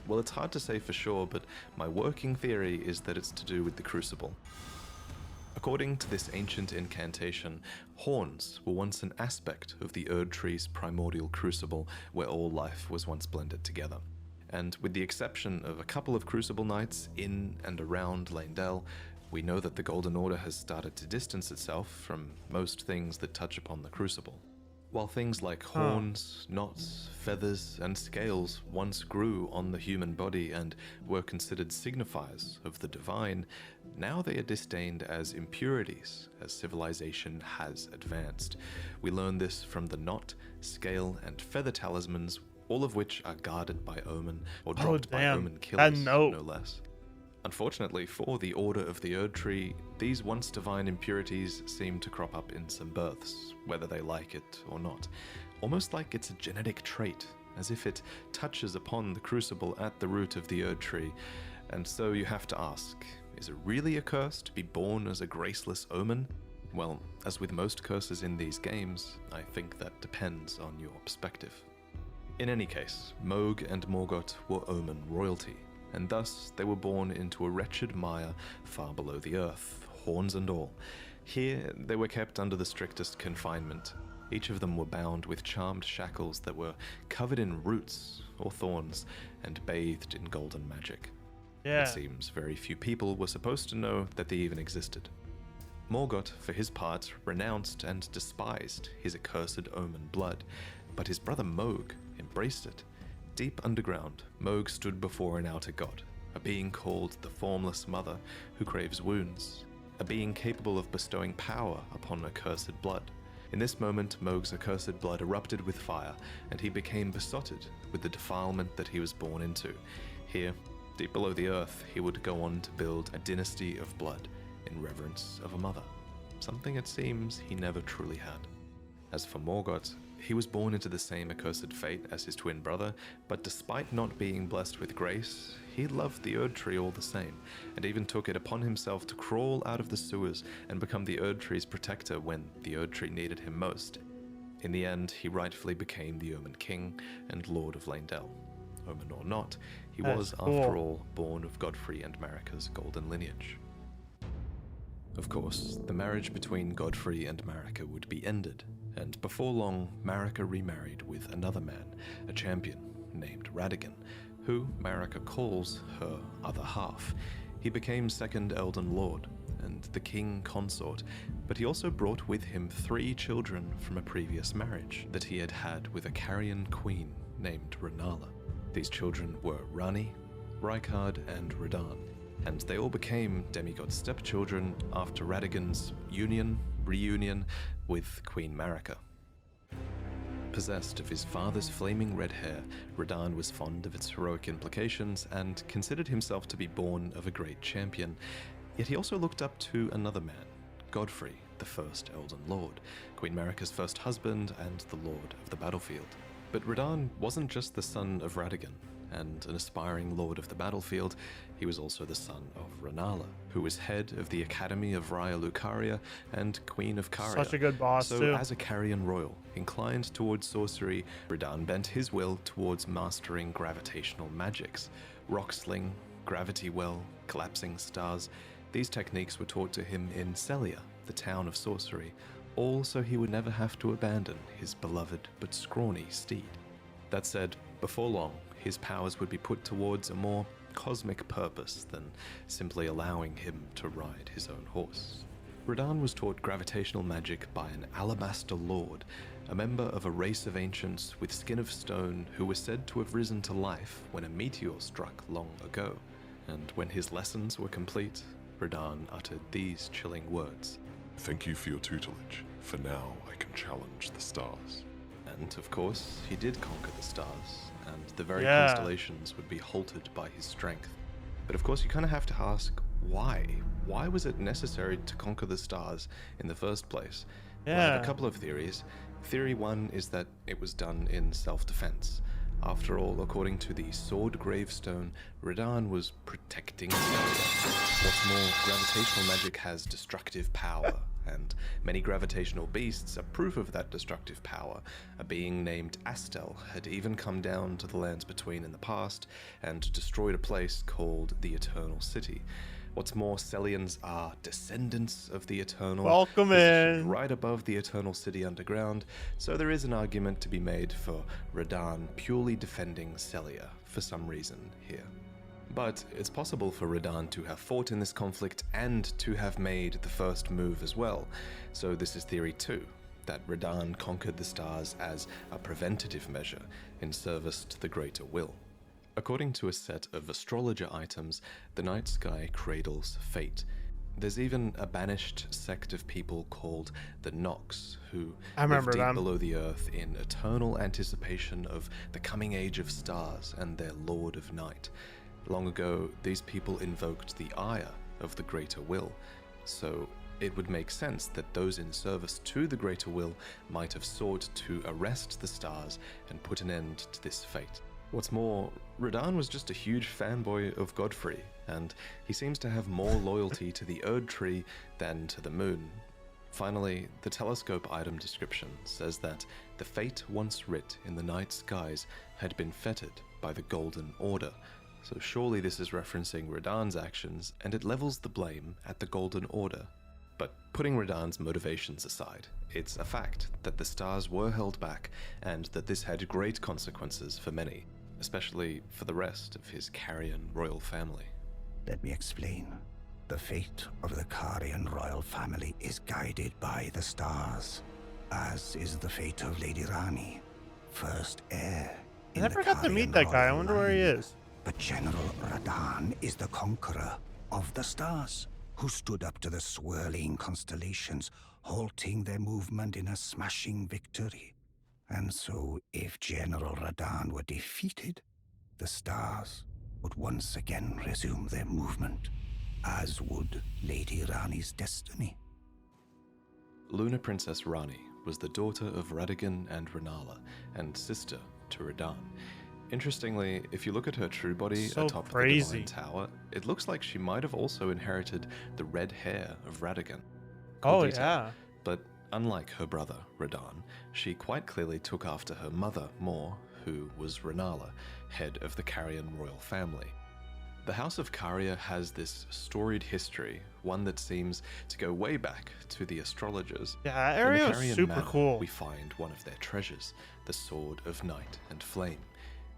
Well, it's hard to say for sure, but my working theory is that it's to do with the Crucible. According to this ancient incantation, horns were once an aspect of the Erd Tree's primordial crucible, where all life was once blended together. And with the exception of a couple of Crucible nights in and around Leyndell, we know that the Golden Order has started to distance itself from most things that touch upon the Crucible. While things like horns, knots, feathers, and scales once grew on the human body and were considered signifiers of the divine, now they are disdained as impurities as civilization has advanced. We learn this from the knot, scale, and feather talismans, all of which are guarded by omen or dropped by omen killers, no less. Unfortunately for the Order of the Erd Tree, these once divine impurities seem to crop up in some births, whether they like it or not. Almost like it's a genetic trait, as if it touches upon the crucible at the root of the Erd Tree. And so you have to ask, is it really a curse to be born as a graceless omen? Well, as with most curses in these games, I think that depends on your perspective. In any case, Mohg and Morgoth were omen royalty, and thus they were born into a wretched mire far below the earth, horns and all. Here they were kept under the strictest confinement. Each of them were bound with charmed shackles that were covered in roots or thorns and bathed in golden magic. Yeah. It seems very few people were supposed to know that they even existed. Morgoth, for his part, renounced and despised his accursed omen blood, but his brother Mohg embraced it. Deep underground, Mohg stood before an outer god, a being called the Formless Mother, who craves wounds, a being capable of bestowing power upon accursed blood. In this moment, Mohg's accursed blood erupted with fire, and he became besotted with the defilement that he was born into. Here, deep below the earth, he would go on to build a dynasty of blood in reverence of a mother, something it seems he never truly had. As for Morgoth, he was born into the same accursed fate as his twin brother, but despite not being blessed with grace, he loved the Erd Tree all the same, and even took it upon himself to crawl out of the sewers and become the Erd Tree's protector when the Erd Tree needed him most. In the end, he rightfully became the Omen King and Lord of Leyndell. Omen or not, he was, after all, born of Godfrey and Marika's golden lineage. Of course, the marriage between Godfrey and Marika would be ended, and before long, Marika remarried with another man, a champion named Radagon, who Marika calls her other half. He became second Elden Lord and the king consort, but he also brought with him 3 children from a previous marriage that he had had with a Carian queen named Renala. These children were Rani, Rykard, and Radahn, and they all became demigod stepchildren after Radagon's reunion with Queen Marika. Possessed of his father's flaming red hair, Radahn was fond of its heroic implications and considered himself to be born of a great champion. Yet he also looked up to another man, Godfrey, the first Elden Lord, Queen Marika's first husband and the Lord of the Battlefield. But Radahn wasn't just the son of Radagon and an aspiring Lord of the Battlefield, he was also the son of Renala, who was head of the Academy of Raya Lucaria and Queen of Caria. Such a good boss, so, too. as a Carian royal, inclined towards sorcery, Radahn bent his will towards mastering gravitational magics. Rock sling, gravity well, collapsing stars. These techniques were taught to him in Celia, the town of sorcery, all so he would never have to abandon his beloved but scrawny steed. That said, before long, his powers would be put towards a more cosmic purpose than simply allowing him to ride his own horse. Radahn was taught gravitational magic by an Alabaster Lord, a member of a race of ancients with skin of stone who was said to have risen to life when a meteor struck long ago. And when his lessons were complete, Radahn uttered these chilling words. Thank you for your tutelage. For now, I can challenge the stars. And of course, he did conquer the stars, and the very Yeah. constellations would be halted by his strength. But of course, you kind of have to ask, why? Why was it necessary to conquer the stars in the first place? Well, I have Yeah. a couple of theories. Theory one is that it was done in self-defense. After all, according to the sword gravestone, Radahn was protecting Celia. What's more, gravitational magic has destructive power, and many gravitational beasts are proof of that destructive power. A being named Astel had even come down to the lands between in the past and destroyed a place called the Eternal City. What's more, Celians are descendants of the Eternal, Welcome positioned in. right above the Eternal City underground, so there is an argument to be made for Radahn purely defending Celia for some reason here. But it's possible for Radahn to have fought in this conflict and to have made the first move as well, so this is theory 2, that Radahn conquered the stars as a preventative measure in service to the greater will. According to a set of astrologer items, the night sky cradles fate. There's even a banished sect of people called the Nox, who I remember live deep them. below the earth in eternal anticipation of the coming age of stars and their Lord of Night. Long ago, these people invoked the ire of the greater will, so it would make sense that those in service to the greater will might have sought to arrest the stars and put an end to this fate. What's more, Radahn was just a huge fanboy of Godfrey, and he seems to have more loyalty to the Erd Tree than to the moon. Finally, the telescope item description says that the fate once writ in the night skies had been fettered by the Golden Order, so surely this is referencing Radahn's actions, and it levels the blame at the Golden Order. But putting Radahn's motivations aside, it's a fact that the stars were held back, and that this had great consequences for many, especially for the rest of his Carian royal family. Let me explain. The fate of the Carian royal family is guided by the stars, as is the fate of Lady Rani, first heir I in never the got to meet Carian that guy. I royal wonder where he line. is. But General Radahn is the conqueror of the stars, who stood up to the swirling constellations, halting their movement in a smashing victory. And so, if General Radahn were defeated, the stars would once again resume their movement, as would Lady Rani's destiny. Lunar Princess Rani was the daughter of Radagon and Renala, and sister to Radahn. Interestingly, if you look at her true body So atop crazy. the Divine Tower, it looks like she might have also inherited the red hair of Radagon. Oh, Cool detail. yeah. But unlike her brother, Radahn, she quite clearly took after her mother more, who was Renala, head of the Carian royal family. The House of Caria has this storied history, one that seems to go way back to the astrologers. Yeah, that In the area was Carian super Manor, cool. we find one of their treasures, the Sword of Night and Flame.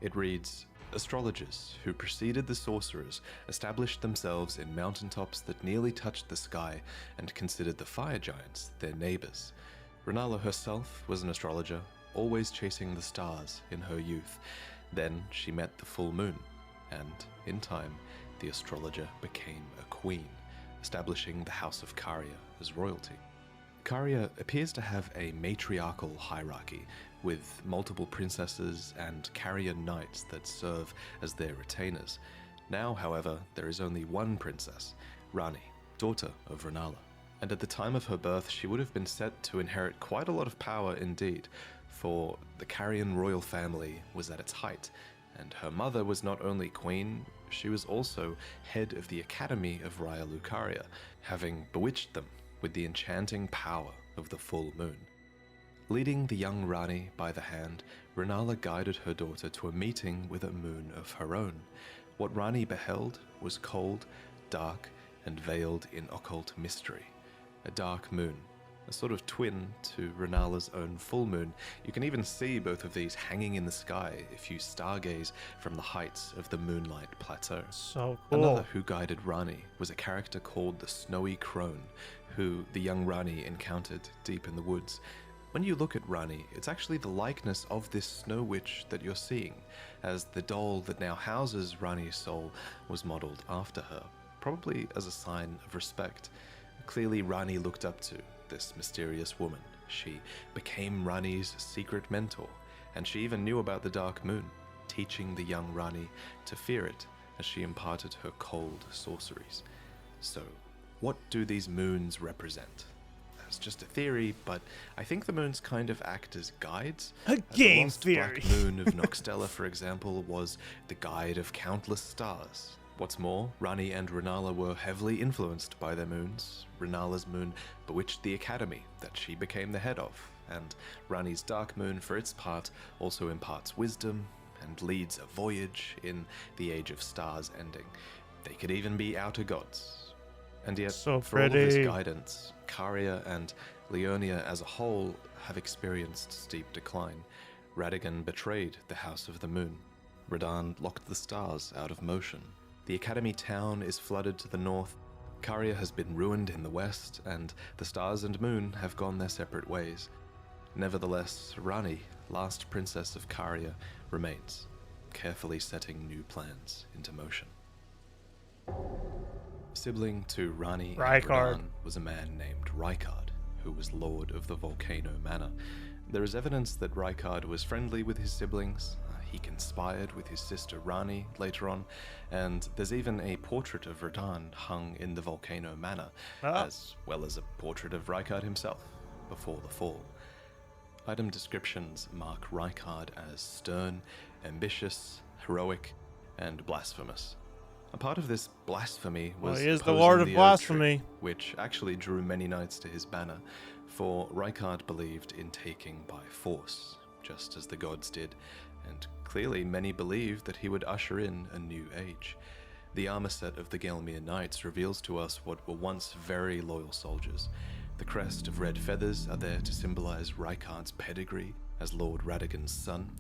It reads, astrologers who preceded the sorcerers established themselves in mountaintops that nearly touched the sky and considered the fire giants their neighbors. Renala herself was an astrologer, always chasing the stars in her youth. Then she met the full moon, and in time, the astrologer became a queen, establishing the House of Caria as royalty. Caria appears to have a matriarchal hierarchy, with multiple princesses and Carian knights that serve as their retainers. Now, however, there is only one princess, Rani, daughter of Renala. And at the time of her birth, she would have been set to inherit quite a lot of power indeed, for the Carian royal family was at its height, and her mother was not only queen, she was also head of the Academy of Raya Lucaria, having bewitched them with the enchanting power of the full moon. Leading the young Rani by the hand, Renala guided her daughter to a meeting with a moon of her own. What Rani beheld was cold, dark, and veiled in occult mystery. A dark moon, a sort of twin to Renala's own full moon. You can even see both of these hanging in the sky if you stargaze from the heights of the Moonlight Plateau. So cool. Another who guided Rani was a character called the Snowy Crone, who the young Rani encountered deep in the woods. When you look at Rani, it's actually the likeness of this snow witch that you're seeing, as the doll that now houses Rani's soul was modeled after her, probably as a sign of respect. Clearly, Rani looked up to this mysterious woman. She became Rani's secret mentor, and she even knew about the Dark Moon, teaching the young Rani to fear it as she imparted her cold sorceries. So, what do these moons represent? It's just a theory, but I think the moons kind of act as guides. A game the lost theory. Black moon of Noxtella, for example, was the guide of countless stars. What's more, Rani and Renala were heavily influenced by their moons. Renala's moon bewitched the academy that she became the head of, and Rani's dark moon, for its part, also imparts wisdom and leads a voyage in the Age of Stars ending. They could even be outer gods. And yet, So for all of this pretty. guidance, Caria and Leonia as a whole have experienced steep decline. Radagon betrayed the House of the Moon. Radahn locked the stars out of motion. The Academy town is flooded to the north. Caria has been ruined in the west, and the stars and moon have gone their separate ways. Nevertheless, Rani, last princess of Caria, remains, carefully setting new plans into motion. Sibling to Rani and Rykard. Radahn was a man named Rykard, who was lord of the Volcano Manor. There is evidence that Rykard was friendly with his siblings. He conspired with his sister Rani later on, and there's even a portrait of Radahn hung in the Volcano Manor, as well as a portrait of Rykard himself before the fall. Item descriptions mark Rykard as stern, ambitious, heroic, and blasphemous. A part of this blasphemy was he is the opposing Lord of Erd Blasphemy. Tree, which actually drew many knights to his banner, for Rykard believed in taking by force, just as the gods did, and clearly many believed that he would usher in a new age. The armor set of the Gelmir Knights reveals to us what were once very loyal soldiers. The crest of red feathers are there to symbolize Rykard's pedigree as Lord Radagon's son,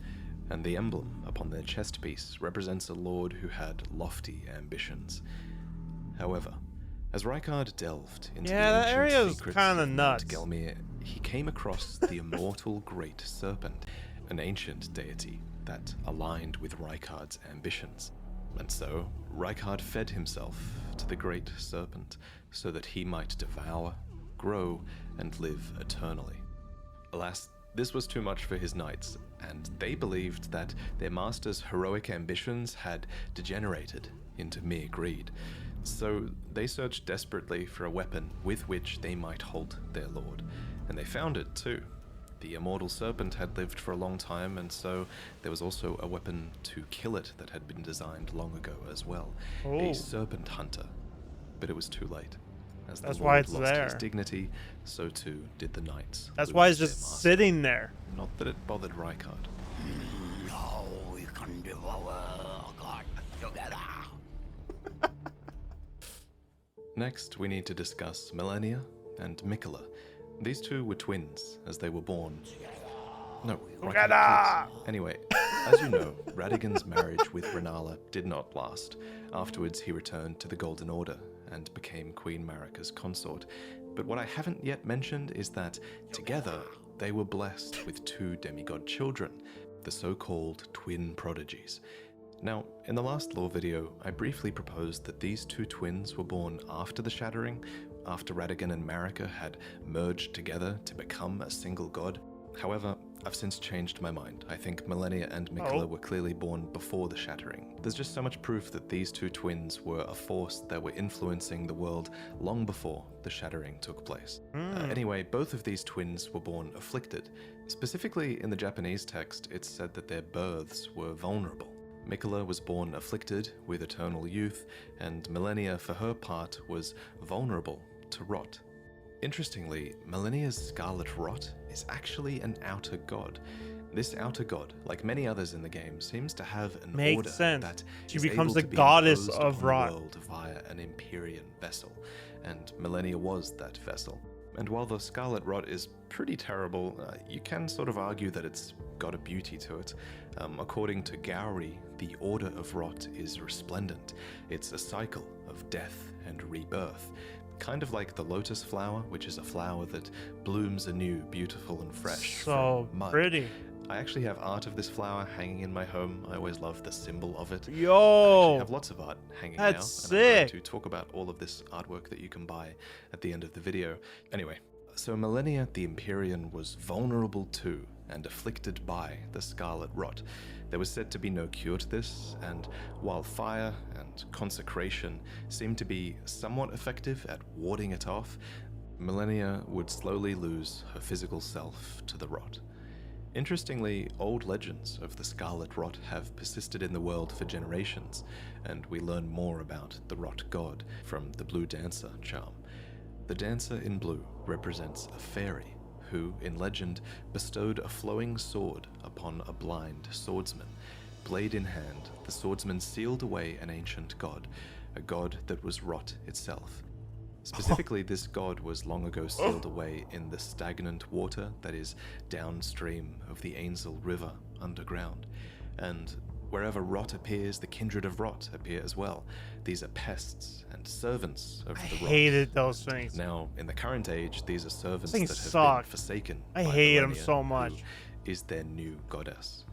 and the emblem upon their chest piece represents a lord who had lofty ambitions. However, as Rykard delved into the that ancient area is secrets kinda of Mount nuts. Gelmir, he came across the immortal Great Serpent, an ancient deity that aligned with Rykard's ambitions. And so, Rykard fed himself to the Great Serpent so that he might devour, grow, and live eternally. Alas, this was too much for his knights, and they believed that their master's heroic ambitions had degenerated into mere greed. So they searched desperately for a weapon with which they might halt their lord, and they found it too. The immortal serpent had lived for a long time, and so there was also a weapon to kill it that had been designed long ago as well. Oh. A serpent hunter. But it was too late. As the That's lord why it's lost his there. dignity, so too did the knights. That's lose why it's their just master. sitting there. Not that it bothered Rykard. Now we can devour God together. Next, we need to discuss Millennia and Mikola. These two were twins as they were born. No, Rykard kids. Anyway, as you know, Radagon's marriage with Renala did not last. Afterwards, he returned to the Golden Order and became Queen Marika's consort. But what I haven't yet mentioned is that, together, they were blessed with two demigod children, the so-called twin prodigies. Now, in the last lore video, I briefly proposed that these two twins were born after the Shattering, after Radagon and Marika had merged together to become a single god. However, I've since changed my mind. I think Millennia and Mikola were clearly born before the Shattering. There's just so much proof that these two twins were a force that were influencing the world long before the Shattering took place. Anyway, both of these twins were born afflicted. Specifically, in the Japanese text, it's said that their births were vulnerable. Mikola was born afflicted with eternal youth, and Millennia, for her part, was vulnerable to rot. Interestingly, Millennia's scarlet rot is actually an outer god. This outer god, like many others in the game, seems to have an Makes order sense. that She is becomes able the to be goddess imposed of on the rot. world via an Empyrean vessel, and Millennia was that vessel. And while the scarlet rot is pretty terrible, you can sort of argue that it's got a beauty to it. According to Gowry, the order of rot is resplendent. It's a cycle of death and rebirth. kind of like the lotus flower, which is a flower that blooms anew, beautiful and fresh So from mud. pretty. I actually have art of this flower hanging in my home. I always love the symbol of it. I Yo, actually have lots of art hanging now. that's And I'm going sick. to talk about all of this artwork that you can buy at the end of the video. Anyway, so Millennia the Empyrean was vulnerable to and afflicted by the Scarlet Rot. There was said to be no cure to this, and while fire and consecration seemed to be somewhat effective at warding it off, Millennia would slowly lose her physical self to the rot. Interestingly, old legends of the Scarlet Rot have persisted in the world for generations, and we learn more about the Rot God from the Blue Dancer charm. The dancer in blue represents a fairy who, in legend, bestowed a flowing sword upon a blind swordsman. Blade in hand, the swordsman sealed away an ancient god, a god that was rot itself. Specifically, this god was long ago sealed away in the stagnant water that is downstream of the Ainsel River underground. And wherever rot appears, the kindred of rot appear as well. These are pests and servants of I the rot. hated those things. Now, in the current age, these are servants Things that have suck. been forsaken. I by hate 'em Millennia, so much. who is their new goddess.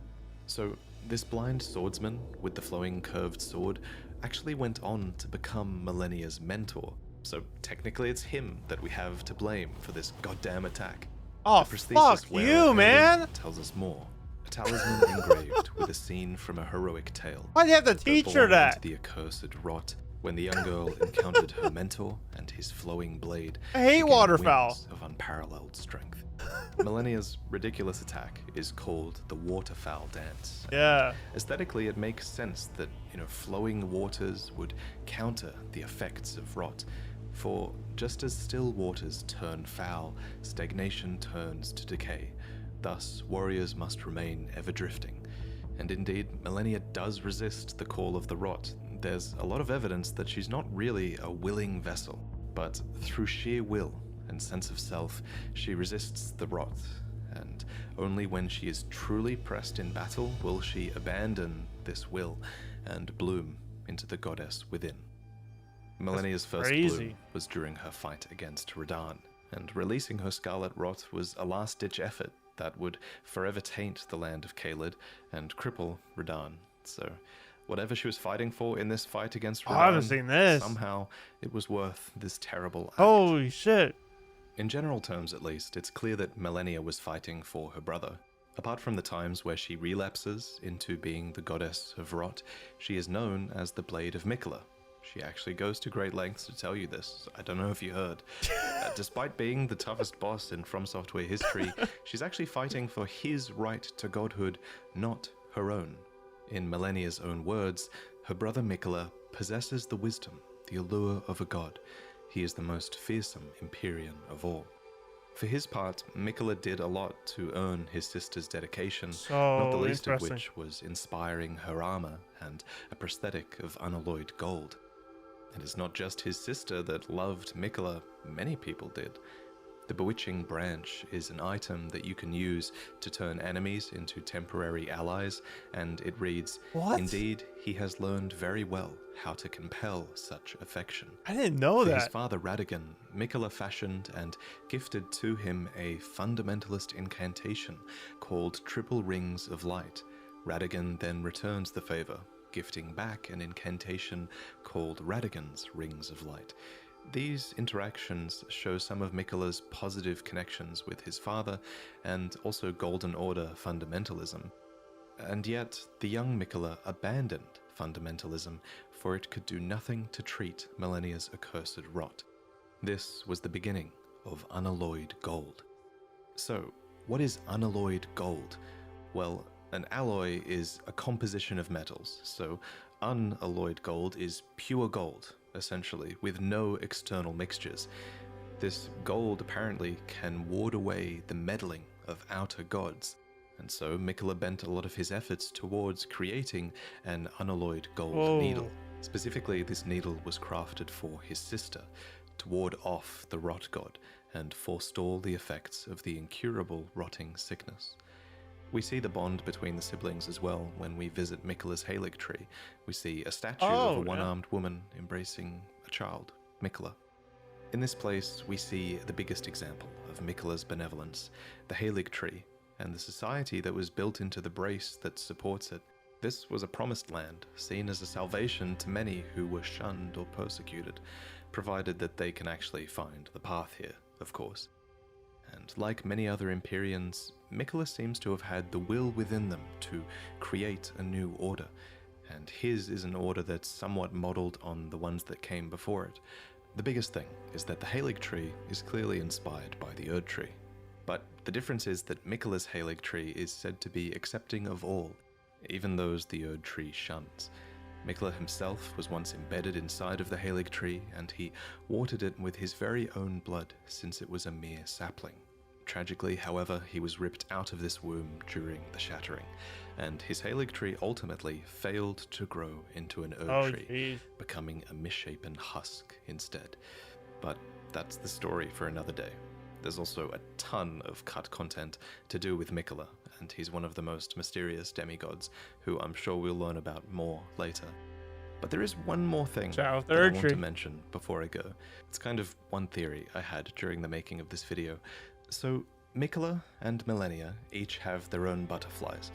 So, this blind swordsman with the flowing curved sword actually went on to become Millennia's mentor. So, technically, it's him that we have to blame for this goddamn attack. Oh, The prosthesis fuck wearer, you, Elden, man. tells us more. A talisman engraved with a scene from a heroic tale. Why'd you have to Go teach her born that? into the accursed rot. When the young girl encountered her mentor and his flowing blade, I hate she gained waterfowl. wings of unparalleled strength. Millennia's ridiculous attack is called the waterfowl dance. Yeah. Aesthetically, it makes sense that, flowing waters would counter the effects of rot. For just as still waters turn foul, stagnation turns to decay. Thus, warriors must remain ever drifting. And indeed, Millennia does resist the call of the rot. There's a lot of evidence that she's not really a willing vessel, but through sheer will and sense of self, she resists the rot. And only when she is truly pressed in battle will she abandon this will and bloom into the goddess within. Millennia's first bloom was during her fight against Radahn, and releasing her Scarlet Rot was a last-ditch effort that would forever taint the land of Caelid and cripple Radahn. So, whatever she was fighting for in this fight against Radahn, I haven't seen this. somehow it was worth this terrible act. Holy shit. In general terms, at least, it's clear that Millennia was fighting for her brother. Apart from the times where she relapses into being the goddess of rot, she is known as the Blade of Miquella. She actually goes to great lengths to tell you this. I don't know if you heard. Despite being the toughest boss in From Software history, she's actually fighting for his right to godhood, not her own. In Millennia's own words, her brother Miquella possesses the wisdom, the allure of a god. He is the most fearsome Empyrean of all. For his part, Miquella did a lot to earn his sister's dedication, not the least of which was inspiring her armor and a prosthetic of unalloyed gold. And it's not just his sister that loved Miquella, many people did. The Bewitching Branch is an item that you can use to turn enemies into temporary allies, and it reads, What? Indeed, he has learned very well how to compel such affection. I didn't know For his that. father Radagon, Miquella fashioned and gifted to him a fundamentalist incantation called Triple Rings of Light. Radagon then returns the favor, gifting back an incantation called Radagon's Rings of Light. These interactions show some of Miquella's positive connections with his father and also Golden Order fundamentalism. And yet, the young Miquella abandoned fundamentalism, for it could do nothing to treat Millennia's accursed rot. This was the beginning of unalloyed gold. So, what is unalloyed gold? Well, an alloy is a composition of metals, so unalloyed gold is pure gold, essentially, with no external mixtures. This gold apparently can ward away the meddling of outer gods, and so Miquella bent a lot of his efforts towards creating an unalloyed gold needle. Specifically, this needle was crafted for his sister, to ward off the rot god and forestall the effects of the incurable rotting sickness. We see the bond between the siblings as well when we visit Miquella's Halig tree. We see a statue of a one-armed woman embracing a child, Miquella. In this place, we see the biggest example of Miquella's benevolence, the Halig tree, and the society that was built into the brace that supports it. This was a promised land, seen as a salvation to many who were shunned or persecuted, provided that they can actually find the path here, of course. And like many other Empyreans, Miquella seems to have had the will within them to create a new order, and his is an order that's somewhat modeled on the ones that came before it. The biggest thing is that the Halig tree is clearly inspired by the Erd tree. But the difference is that Miquella's Halig tree is said to be accepting of all, even those the Erd tree shuns. Miquella himself was once embedded inside of the Halig tree, and he watered it with his very own blood since it was a mere sapling. Tragically, however, he was ripped out of this womb during the shattering, and his Halig tree ultimately failed to grow into an Erd tree, becoming a misshapen husk instead. But that's the story for another day. There's also a ton of cut content to do with Miquella, and he's one of the most mysterious demigods, who I'm sure we'll learn about more later. But there is one more thing that I want to mention before I go. It's kind of one theory I had during the making of this video. So, Miquella and Millennia each have their own butterflies.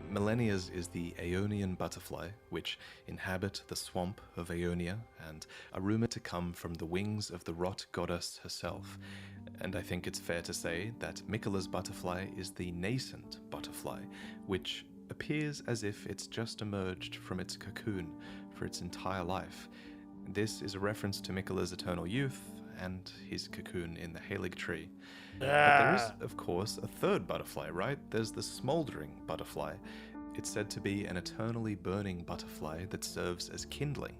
Millennia's is the Aeonian butterfly, which inhabit the swamp of Aeonia and are rumored to come from the wings of the rot goddess herself. And I think it's fair to say that Miquella's butterfly is the nascent butterfly, which appears as if it's just emerged from its cocoon for its entire life. This is a reference to Miquella's eternal youth and his cocoon in the Halig tree. But there is, of course, a third butterfly, right? There's the smoldering butterfly. It's said to be an eternally burning butterfly that serves as kindling.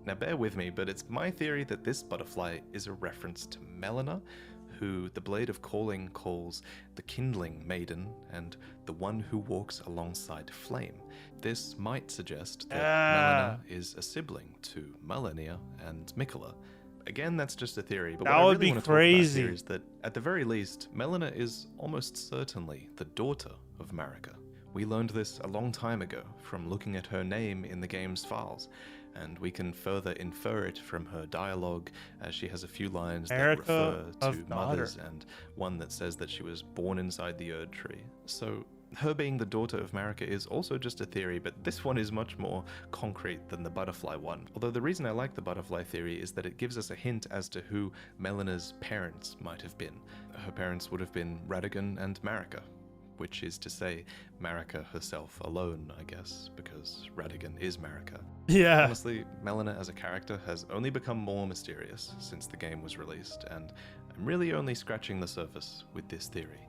Now bear with me, but it's my theory that this butterfly is a reference to Melina, who the Blade of Calling calls the kindling maiden and the one who walks alongside flame. This might suggest that Melina is a sibling to Millennia and Miquella. Again, that's just a theory, but what I really want to talk about here is that, at the very least, Melina is almost certainly the daughter of Marika. We learned this a long time ago from looking at her name in the game's files, and we can further infer it from her dialogue, as she has a few lines that refer to mothers and one that says that she was born inside the Erd tree. So, her being the daughter of Marika is also just a theory, but this one is much more concrete than the butterfly one. Although the reason I like the butterfly theory is that it gives us a hint as to who Melina's parents might have been. Her parents would have been Radagon and Marika, which is to say Marika herself alone, I guess, because Radagon is Marika. Yeah. Honestly, Melina as a character has only become more mysterious since the game was released, and I'm really only scratching the surface with this theory.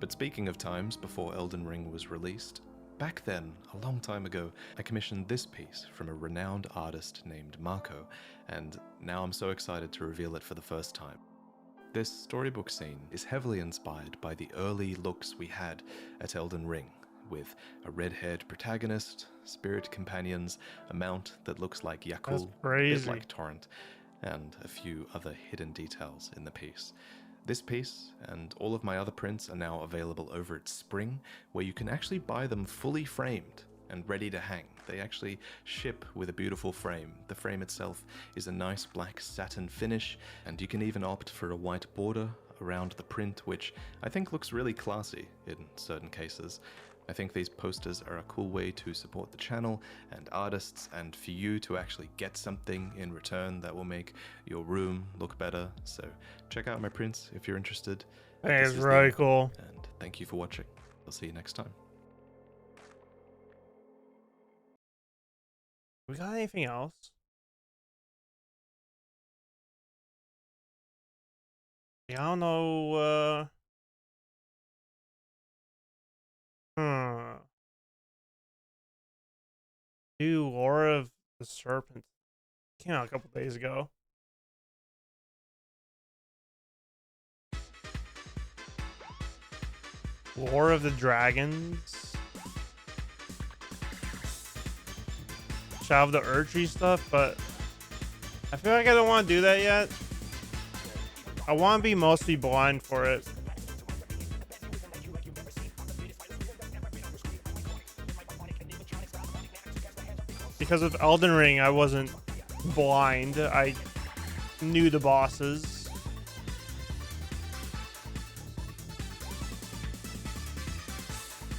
But speaking of times before Elden Ring was released, back then, a long time ago, I commissioned this piece from a renowned artist named Marco, and now I'm so excited to reveal it for the first time. This storybook scene is heavily inspired by the early looks we had at Elden Ring, with a red-haired protagonist, spirit companions, a mount that looks like Yakul, a bit like Torrent, and a few other hidden details in the piece. This piece and all of my other prints are now available over at Spring, where you can actually buy them fully framed and ready to hang. They actually ship with a beautiful frame. The frame itself is a nice black satin finish, and you can even opt for a white border around the print, which I think looks really classy in certain cases. I think these posters are a cool way to support the channel and artists, and for you to actually get something in return that will make your room look better. So check out my prints if you're interested. It's really cool. And thank you for watching. I'll see you next time. We got anything else? Yeah, I don't know. New Lore of the Serpent came out a couple days ago. Lore of the Dragons. Shadow of the Erd tree stuff, but I feel like I don't want to do that yet. I want to be mostly blind for it. Because of Elden Ring, I wasn't blind. I new to bosses.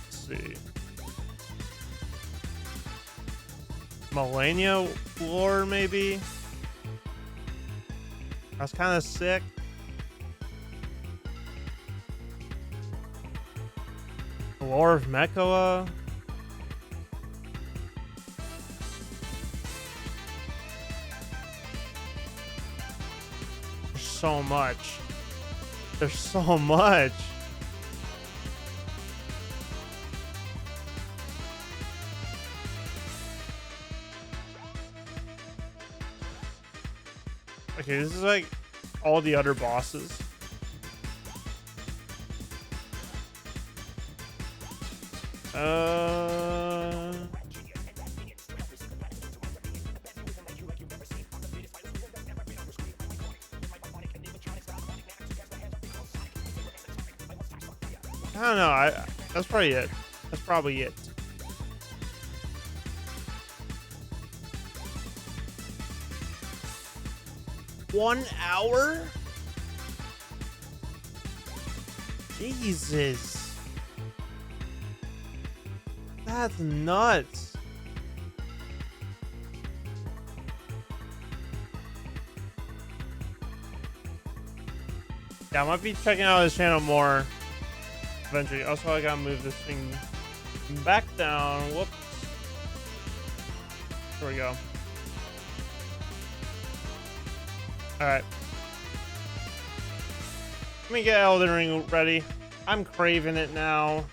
Let's see. Millennia War, maybe? That's kind of sick. The War of Mekoa. There's so much. There's so much. Okay, this is like all the other bosses. I don't know. That's probably it. That's probably it. One hour? Jesus. That's nuts. Yeah, I might be checking out his channel more eventually. Also, I gotta move this thing back down. Whoops. There we go. Alright. Let me get Elden Ring ready. I'm craving it now.